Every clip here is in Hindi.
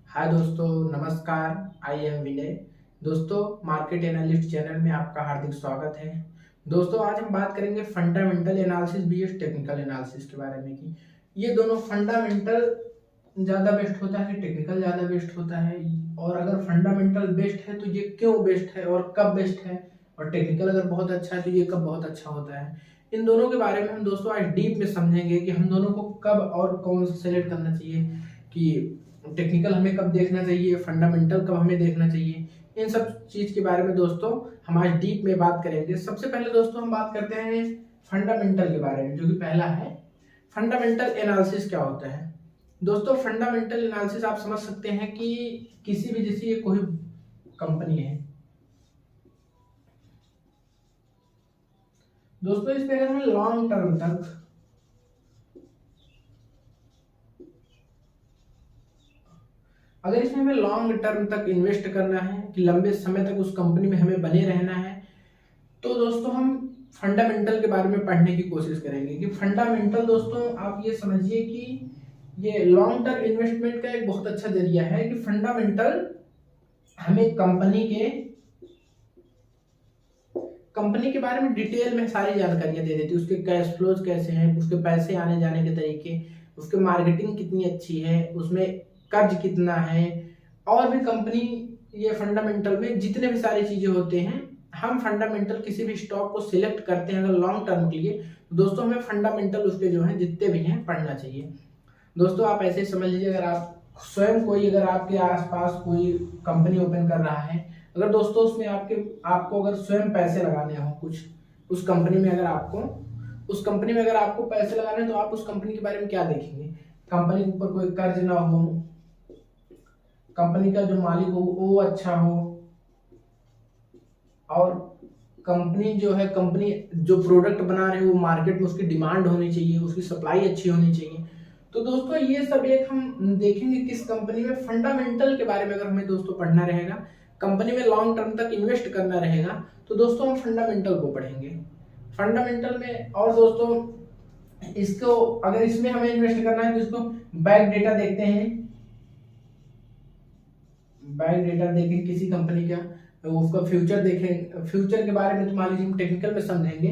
हाय दोस्तों, नमस्कार। आई एम विनय। दोस्तों, मार्केट एनालिस्ट चैनल में आपका हार्दिक स्वागत है। दोस्तों, आज हम बात करेंगे fundamental analysis VS technical analysis के बारे में कि ये दोनों फंडामेंटल ज़्यादा बेस्ट होता है कि टेक्निकल ज़्यादा बेस्ट होता है, और अगर फंडामेंटल बेस्ट है तो ये क्यों बेस्ट है और कब बेस्ट है, और टेक्निकल अगर बहुत अच्छा है तो ये कब बहुत अच्छा होता है। इन दोनों के बारे में हम दोस्तों आज डीप में समझेंगे कि हम दोनों को कब और कौन सा सेलेक्ट करना चाहिए, कि टेक्निकल हमें कब देखना चाहिए, फंडामेंटल कब हमें देखना चाहिए। इन सब चीज के बारे में दोस्तों हम आज डीप में बात करेंगे। सबसे पहले दोस्तों हम बात करते हैं फंडामेंटल के बारे में, जो कि पहला है फंडामेंटल एनालिसिस क्या होता है। दोस्तों, फंडामेंटल एनालिसिस आप समझ सकते हैं कि किसी भी, जैसे ये कोई कंपनी है दोस्तों, इसमें अगर हमें लॉन्ग टर्म तक अगर इसमें हमें लॉन्ग टर्म तक इन्वेस्ट करना है, कि लंबे समय तक उस कंपनी में हमें बने रहना है, तो दोस्तों हम फंडामेंटल के बारे में पढ़ने की कोशिश करेंगे। कि फंडामेंटल दोस्तों आप ये समझिए कि ये लॉन्ग टर्म इन्वेस्टमेंट का एक बहुत अच्छा जरिया है। कि फंडामेंटल हमें कंपनी के बारे में डिटेल में सारी जानकारियां दे देती है। उसके कैश फ्लोज कैसे हैं, उसके पैसे आने जाने के तरीके, उसके मार्केटिंग कितनी अच्छी है, उसमें कर्ज कितना है, और भी कंपनी, ये फंडामेंटल में जितने भी सारी चीजें होते हैं। हम फंडामेंटल किसी भी स्टॉक को सिलेक्ट करते हैं अगर लॉन्ग टर्म के लिए, तो दोस्तों हमें फंडामेंटल उसके जो है जितने भी हैं पढ़ना चाहिए। दोस्तों आप ऐसे ही समझ लीजिए, अगर आप स्वयं कोई, अगर आपके आसपास कोई कंपनी ओपन कर रहा है, अगर दोस्तों उसमें आपको अगर स्वयं पैसे लगाने हो कुछ उस कंपनी में, अगर आपको पैसे लगाने हैं, तो आप उस कंपनी के बारे में क्या देखेंगे। कंपनी के ऊपर कोई कर्ज ना हो, कंपनी का जो मालिक हो वो अच्छा हो, और कंपनी जो प्रोडक्ट बना रहे हो वो मार्केट में उसकी डिमांड होनी चाहिए, उसकी सप्लाई अच्छी होनी चाहिए। तो दोस्तों ये सब एक हम देखेंगे किस कंपनी में फंडामेंटल के बारे में अगर हमें दोस्तों पढ़ना रहेगा, कंपनी में लॉन्ग टर्म तक इन्वेस्ट करना रहेगा, तो दोस्तों हम फंडामेंटल को पढ़ेंगे। फंडामेंटल में, और दोस्तों इसको अगर इसमें हमें इन्वेस्ट करना है तो इसको बैक डेटा देखते हैं। बैक डेटा देखें किसी कंपनी का, तो उसका फ्यूचर देखें। फ्यूचर के बारे में तो मान लीजिए हम टेक्निकल में समझेंगे।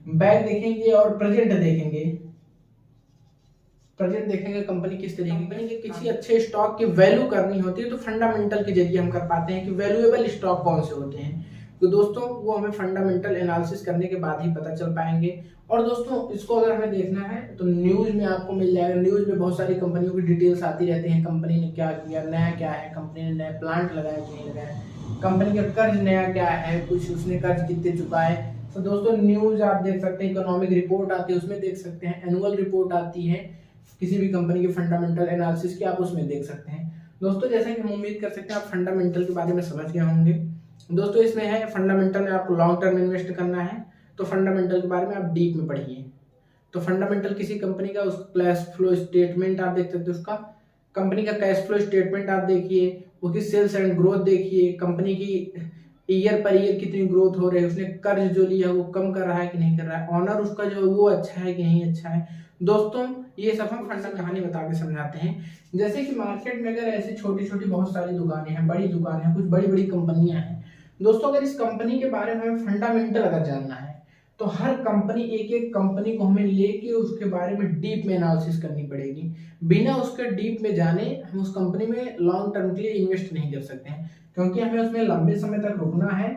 बैक देखेंगे और प्रेजेंट देखेंगे। कंपनी किस तरीके की, कंपनी के किसी अच्छे स्टॉक की वैल्यू करनी होती है तो फंडामेंटल के जरिए हम कर पाते हैं कि वैल्यूएबल स्टॉक कौन से होते हैं। तो दोस्तों वो हमें फंडामेंटल एनालिसिस करने के बाद ही पता चल पाएंगे। और दोस्तों इसको अगर हमें देखना है तो न्यूज में आपको मिल जाएगा। न्यूज में बहुत सारी कंपनियों की डिटेल्स आती रहती हैं, कंपनी ने क्या किया, नया क्या है, कंपनी ने नया प्लांट लगाया कि नहीं लगाया, कंपनी का कर्ज नया क्या है, कुछ उसने कर्ज कितने चुकाए। तो दोस्तों न्यूज आप देख सकते हैं, इकोनॉमिक रिपोर्ट आती है उसमें देख सकते हैं, एनुअल रिपोर्ट आती है किसी भी कंपनी के फंडामेंटल एनालिसिस की, आप उसमें देख सकते हैं। दोस्तों जैसा कि हम उम्मीद कर सकते हैं आप फंडामेंटल के बारे में समझ गए होंगे। दोस्तों इसमें है फंडामेंटल में आपको लॉन्ग टर्म इन्वेस्ट करना है, तो फंडामेंटल के बारे में आप डीप में पढ़िए। तो फंडामेंटल किसी कंपनी का उसका कैश फ्लो स्टेटमेंट आप देख सकते हो, उसका कंपनी का कैश फ्लो स्टेटमेंट आप देखिए, उसकी सेल्स एंड ग्रोथ देखिए, कंपनी की ईयर पर ईयर कितनी ग्रोथ हो रही है, उसने कर्ज जो लिया वो कम कर रहा है कि नहीं कर रहा है, ऑनर उसका जो वो अच्छा है कि नहीं अच्छा है। दोस्तों ये सब हम फंडा कहानी बता के समझाते हैं। जैसे कि मार्केट में अगर ऐसी छोटी छोटी बहुत सारी दुकानें हैं, बड़ी दुकानें हैं, कुछ बड़ी बड़ी कंपनियां हैं दोस्तों, अगर इस कंपनी के बारे में हमें फंडामेंटल अगर जानना है तो हर कंपनी, एक एक कंपनी को हमें लेके उसके बारे में डीप में एनालिसिस करनी पड़ेगी। बिना उसके डीप में जाने हम उस कंपनी में लॉन्ग टर्म के लिए इन्वेस्ट नहीं कर सकते हैं, क्योंकि हमें उसमें लंबे समय तक रुकना है।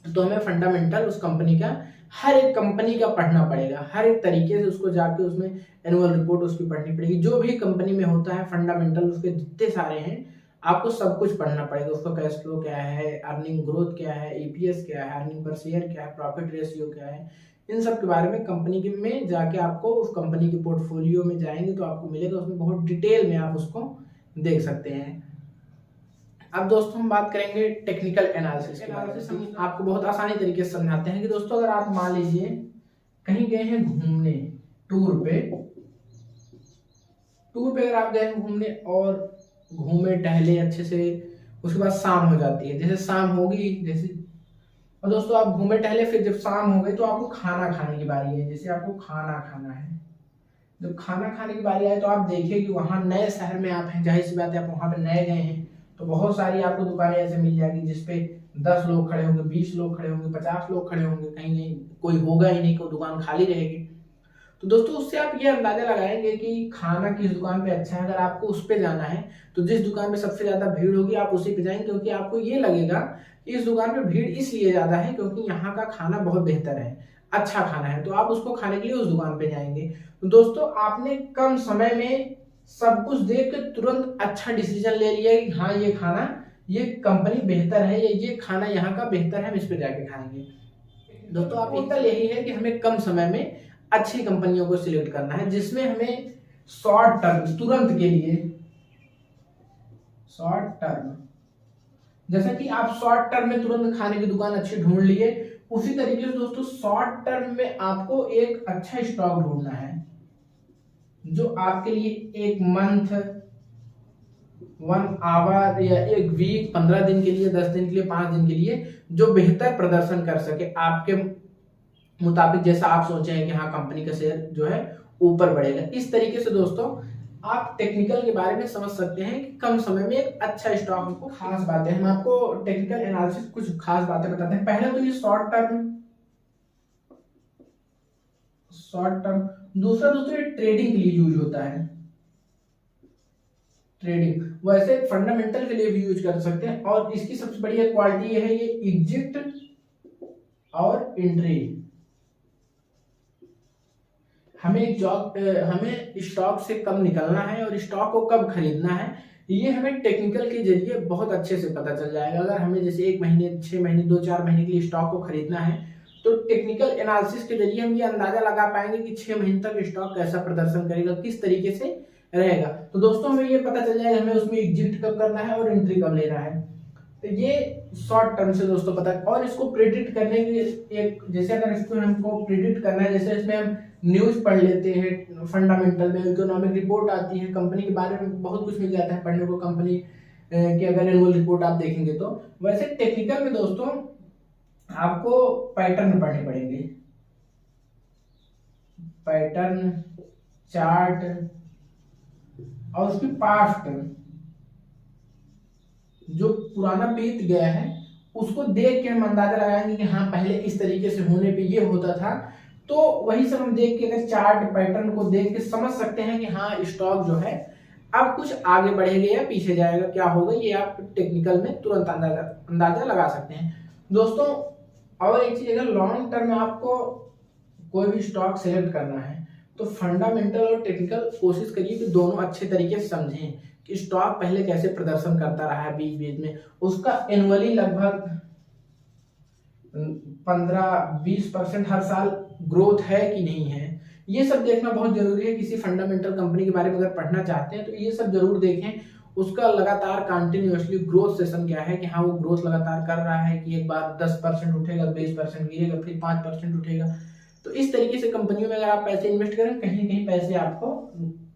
तो हमें फंडामेंटल उस कंपनी का, हर एक कंपनी का पढ़ना पड़ेगा, हर एक तरीके से उसको जाके उसमें एनुअल रिपोर्ट उसकी पढ़नी पड़ेगी। जो भी कंपनी में होता है फंडामेंटल उसके जितने सारे हैं आपको सब कुछ पढ़ना पड़ेगा। उसका कैश फ्लो क्या है, अर्निंग ग्रोथ क्या है, ईपीएस क्या है, अर्निंग पर शेयर क्या है, प्रॉफिट रेशियो क्या है, इन सब के बारे में कंपनी के में जाके आपको उस कंपनी के पोर्टफोलियो में जाएंगे तो आपको मिलेगा, उसमें बहुत डिटेल में आप उसको देख सकते हैं। अब दोस्तों हम बात करेंगे टेक्निकल एनालिसिस के बारे में। हम आपको बहुत आसानी तरीके से समझाते हैं कि दोस्तों अगर आप मान लीजिए कहीं गए हैं घूमने, टूर पे अगर आप गए हैं घूमने और घूमे टहले अच्छे से, उसके बाद शाम हो जाती है, जैसे शाम होगी जैसे, और दोस्तों आप घूमे टहले, फिर जब शाम हो गई तो आपको खाना खाने की बारी है, जैसे आपको खाना खाना है। जब खाना खाने की बारी आए तो आप देखिए कि वहाँ नए शहर में आप हैं, जाहिर सी बात है आप वहाँ पे नए गए हैं, तो बहुत सारी आपको दुकानें ऐसे मिल जाएगी जिसपे 10 लोग खड़े होंगे, 20 लोग खड़े होंगे, 50 लोग खड़े होंगे, कहीं कहीं कोई होगा ही नहीं, कोई दुकान खाली रहेगी। तो दोस्तों उससे आप ये अंदाजा लगाएंगे कि खाना किस दुकान पे अच्छा है। अगर आपको उस पे जाना है तो जिस दुकान पे सबसे ज्यादा भीड़ होगी आप उसी पे जाएंगे, क्योंकि आपको ये लगेगा कि इस दुकान पे भीड़ इसलिए ज्यादा है क्योंकि यहाँ का खाना बहुत बेहतर है, अच्छा खाना है, तो आप उसको खाने के लिए उस दुकान पे जाएंगे। तो दोस्तों आपने कम समय में सब कुछ देख के तुरंत अच्छा डिसीजन ले लिया कि हाँ ये खाना, ये कंपनी बेहतर है, ये खाना यहाँ का बेहतर है, हम इस पे जाके खाएंगे। दोस्तों आप टोटल यही है कि हमें कम समय में अच्छी कंपनियों को सिलेक्ट करना है, जिसमें हमें शॉर्ट टर्म, तुरंत के लिए, शॉर्ट टर्म, जैसा कि आप शॉर्ट टर्म में तुरंत खाने की दुकान अच्छी ढूंढ लिए, उसी तरीके से दोस्तों शॉर्ट टर्म में आपको एक अच्छा स्टॉक ढूंढना है जो आपके लिए एक मंथ, 1 आवर या एक वीक, 15 दिन के लिए, 10 दिन के लिए, 5 दिन के लिए, जो बेहतर प्रदर्शन कर सके आपके मुताबिक, जैसा आप सोचे हैं कि हाँ कंपनी का शेयर जो है ऊपर बढ़ेगा। इस तरीके से दोस्तों आप टेक्निकल के बारे में समझ सकते हैं कि कम समय में एक अच्छा स्टॉक हमको। खास बातें हम आपको टेक्निकल एनालिसिस कुछ खास बातें बताते हैं। पहले तो ये शॉर्ट टर्म, दूसरा दोस्तों ये ट्रेडिंग के लिए यूज होता है, ट्रेडिंग, वैसे फंडामेंटल के लिए भी यूज कर सकते हैं। और इसकी सबसे बढ़िया क्वालिटी ये है, ये एग्जिट और एंट्री। हमें स्टॉक से कब निकलना है और स्टॉक को कब खरीदना है, ये हमें टेक्निकल के जरिए बहुत अच्छे से पता चल जाएगा। अगर हमें जैसे 1 महीने, 6 महीने, 2-4 महीने के लिए स्टॉक को खरीदना है तो टेक्निकल एनालिसिस के जरिए हम ये अंदाजा लगा पाएंगे कि 6 महीने तक स्टॉक कैसा प्रदर्शन करेगा, किस तरीके से रहेगा। तो दोस्तों हमें ये पता चल जाएगा हमें उसमें एग्जिट कब करना है और एंट्री कब लेना है। तो ये शॉर्ट टर्म से दोस्तों पता है। और इसको प्रिडिक्ट करने के एक, जैसे अगर इसको हमको प्रिडिक्ट करना है, जैसे इसमें हम न्यूज पढ़ लेते हैं, फंडामेंटल में इकोनॉमिक रिपोर्ट आती है, कंपनी के बारे में बहुत कुछ मिल जाता है पढ़ने को, कंपनी की अगर एनुअल रिपोर्ट आप देखेंगे तो। वैसे टेक्निकल में दोस्तों आपको पैटर्न पढ़ने पड़ेंगे, पैटर्न, चार्ट और उसकी पास्ट, जो पुराना बीत गया है उसको देख के हम अंदाजा लगाएंगे कि हाँ पहले इस तरीके से होने पे ये होता था। तो वही सब हम देख के, अगर चार्ट पैटर्न को देख के समझ सकते हैं कि हाँ स्टॉक जो है अब कुछ आगे बढ़ेगा या पीछे जाएगा, क्या होगा, ये आप टेक्निकल में तुरंत अंदाजा लगा सकते हैं दोस्तों। और एक चीज, अगर लॉन्ग टर्म में आपको कोई भी स्टॉक सेलेक्ट करना है तो फंडामेंटल और टेक्निकल कोशिश करिए कि दोनोनो अच्छे तरीके से समझें कि स्टॉक पहले कैसे प्रदर्शन करता रहा है बीच बीच में, उसका एनुअली लगभग 15-20% हर साल ग्रोथ है कि नहीं है, ये सब देखना बहुत जरूरी है। किसी फंडामेंटल कंपनी के बारे में अगर पढ़ना चाहते हैं तो ये सब जरूर देखें, उसका लगातार कंटिन्यूअसली ग्रोथ सेशन क्या है, कि हाँ वो ग्रोथ लगातार कर रहा है कि एक बार 10% उठेगा, 20% गिरेगा, फिर 5% उठेगा। तो इस तरीके से कंपनियों में अगर आप पैसे इन्वेस्ट करें, कहीं कहीं पैसे आपको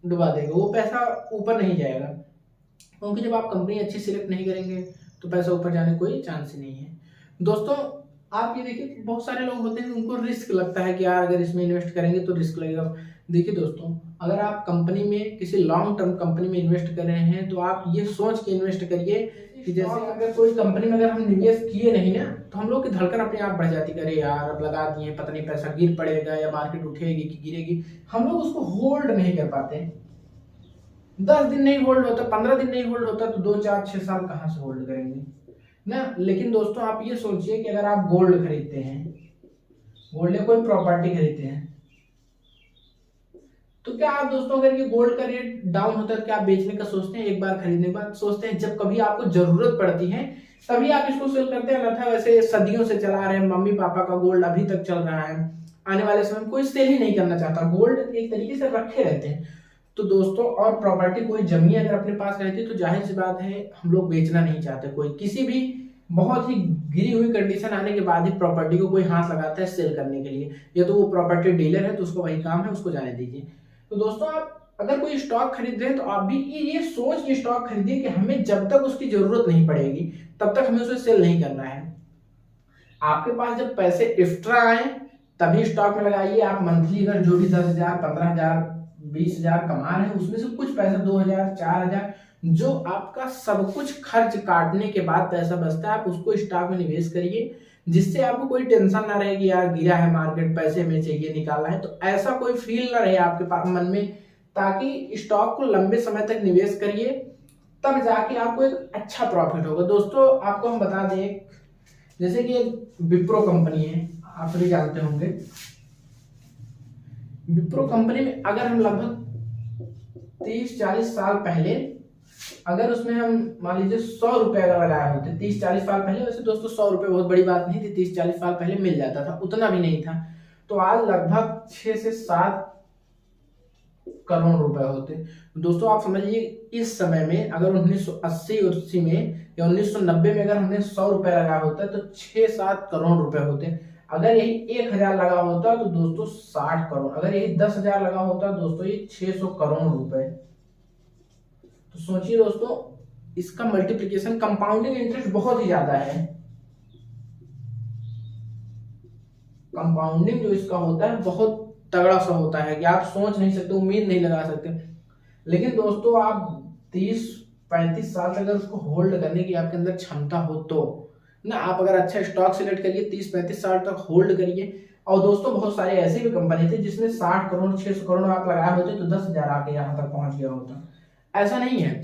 डुबा देगा, वो पैसा ऊपर नहीं जाएगा, क्योंकि जब आप कंपनी अच्छी सिलेक्ट नहीं करेंगे तो पैसा ऊपर जाने कोई चांस ही नहीं है। दोस्तों आप ये देखिए, बहुत सारे लोग होते हैं उनको रिस्क लगता है कि यार अगर इसमें इन्वेस्ट करेंगे तो रिस्क लगेगा। देखिए दोस्तों, अगर आप कंपनी में, किसी लॉन्ग टर्म कंपनी में इन्वेस्ट कर रहे हैं तो आप ये सोच के इन्वेस्ट करिए कि जैसे अगर कोई कंपनी में अगर हम निवेश किए नहीं ना तो हम लोग की धड़कन अपने आप बढ़ जाती, करे यार अब लगा दिए, पता नहीं पैसा गिर पड़ेगा या मार्केट उठेगी कि गिरेगी, हम लोग उसको होल्ड नहीं कर पाते। 10 दिन नहीं होल्ड होता, 15 दिन नहीं होल्ड होता, तो 2-4-6 साल कहाँ से होल्ड करेंगे ना। लेकिन दोस्तों आप ये सोचिए कि अगर आप गोल्ड खरीदते हैं, गोल्ड या कोई प्रॉपर्टी खरीदते हैं, तो क्या आप दोस्तों अगर ये गोल्ड का रेट डाउन होता है तो क्या आप बेचने का सोचते हैं? एक बार खरीदने के बाद सोचते हैं जब कभी आपको जरूरत पड़ती है तभी आप इसको सेल करते हैं, अन्यथा वैसे सदियों से चला रहे हैं, मम्मी पापा का गोल्ड अभी तक चल रहा है, आने वाले समय में कोई सेल ही नहीं करना चाहता, गोल्ड एक तरीके से रखे रहते हैं। तो दोस्तों, और प्रॉपर्टी, कोई जमीन अगर अपने पास रहती है तो जाहिर सी बात है हम लोग बेचना नहीं चाहते, कोई किसी भी बहुत ही गिरी हुई कंडीशन आने के बाद ही प्रॉपर्टी को कोई हाथ लगाता है सेल करने के लिए, या तो वो प्रॉपर्टी डीलर है तो उसको वही काम है, उसको जाने दीजिए। तो दोस्तों आप अगर कोई स्टॉक खरीद रहे हैं तो आप भी ये सोच के स्टॉक खरीदिए कि हमें जब तक उसकी जरूरत नहीं पड़ेगी तब तक हमें उसे सेल नहीं करना है। आपके पास जब पैसे एक्स्ट्रा आए तभी स्टॉक में लगाइए। आप मंथली अगर जो भी 10,000, 15,000, 20,000 कमा रहे हैं, उसमें से कुछ पैसा 2,000 4,000 जो आपका सब कुछ खर्च काटने के बाद पैसा बचता है, आप उसको स्टॉक में निवेश करिए, जिससे आपको कोई टेंशन ना रहे कि यार गिरा है मार्केट, पैसे हमें चाहिए, निकालना है। तो ऐसा कोई फील ना रहे आपके पास मन में, ताकि स्टॉक को लंबे समय तक निवेश करिए, तब जाके आपको एक अच्छा प्रॉफिट होगा। दोस्तों आपको हम बता दें, जैसे कि विप्रो कंपनी है, आप भी जानते होंगे। विप्रो कंपनी में अगर हम लगभग 30-40 साल पहले अगर उसमें हम मान लीजिए 100 रुपए अगर लगाए होते 30-40 साल पहले, वैसे दोस्तों 100 रुपए बहुत बड़ी बात नहीं थी, 30-40 साल पहले मिल जाता था, उतना भी नहीं था, तो आज लगभग 6 से 7 करोड़ रुपए होते। दोस्तों आप समझिए इस समय में अगर 1980 में या 1990 में अगर हमने 100 रुपए लगाया होता तो 6-7 करोड़ रुपए होते। अगर यही 1,000 लगा होता तो दोस्तों 60 करोड़, अगर यही 10,000 लगा होता दोस्तों ये 600 करोड़ रुपए। तो सोचिए दोस्तों इसका मल्टीप्लिकेशन, कंपाउंडिंग इंटरेस्ट बहुत ही ज्यादा है। कंपाउंडिंग जो इसका होता है बहुत तगड़ा सा होता है कि आप सोच नहीं सकते, उम्मीद नहीं लगा सकते। लेकिन दोस्तों आप 30-35 साल तक अगर उसको होल्ड करने की आपके अंदर क्षमता हो तो ना, आप अगर अच्छा स्टॉक सिलेक्ट करिए, 30-35 साल तक होल्ड करिए। और दोस्तों बहुत सारे ऐसे भी कंपनी थे जिसमें 60 करोड़ 600 करोड़ आप लगाए होते तो 10,000 आके यहाँ तक पहुंच गया होता। ऐसा नहीं है,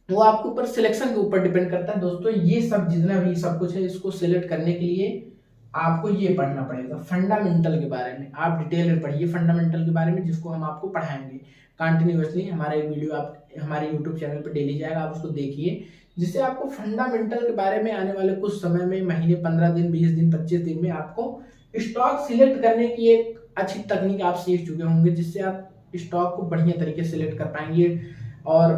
वो आपके ऊपर सिलेक्शन के ऊपर डिपेंड करता है। दोस्तों ये सब जितना भी सब कुछ है, इसको सिलेक्ट करने के लिए आपको ये पढ़ना पड़ेगा फंडामेंटल के बारे में। आप डिटेल में पढ़िए फंडामेंटल के बारे में, जिसको हम आपको पढ़ाएंगे कंटिन्यूअसली। हमारा एक वीडियो आप हमारे यूट्यूब चैनल पर डेली जाएगा, आप उसको देखिए, जिससे आपको फंडामेंटल के बारे में आने वाले कुछ समय में, महीने, 15 दिन, 20 दिन, 25 दिन में आपको स्टॉक सिलेक्ट करने की एक अच्छी तकनीक आप सीख चुके होंगे, जिससे आप स्टॉक को बढ़िया तरीके से सिलेक्ट कर पाएंगे। और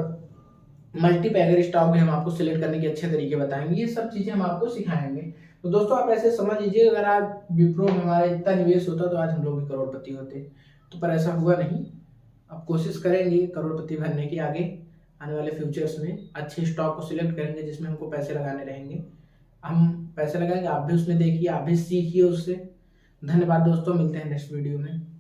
मल्टीपैगर स्टॉक भी हम आपको सिलेक्ट करने के अच्छे तरीके बताएंगे, ये सब चीजें हम आपको सिखाएंगे। तो दोस्तों आप ऐसे समझ लीजिए, अगर आज विप्रो में हमारा इतना निवेश होता तो आज हम लोग भी करोड़पति होते, तो पर ऐसा हुआ नहीं। अब कोशिश करेंगे करोड़पति बनने की, आगे आने वाले फ्यूचर्स में अच्छे स्टॉक को सिलेक्ट करेंगे जिसमें हमको पैसे लगाने रहेंगे। हम पैसे लगाएंगे, आप भी उसमें देखिए, आप भी सीखिए उससे। धन्यवाद दोस्तों, मिलते हैं नेक्स्ट वीडियो में।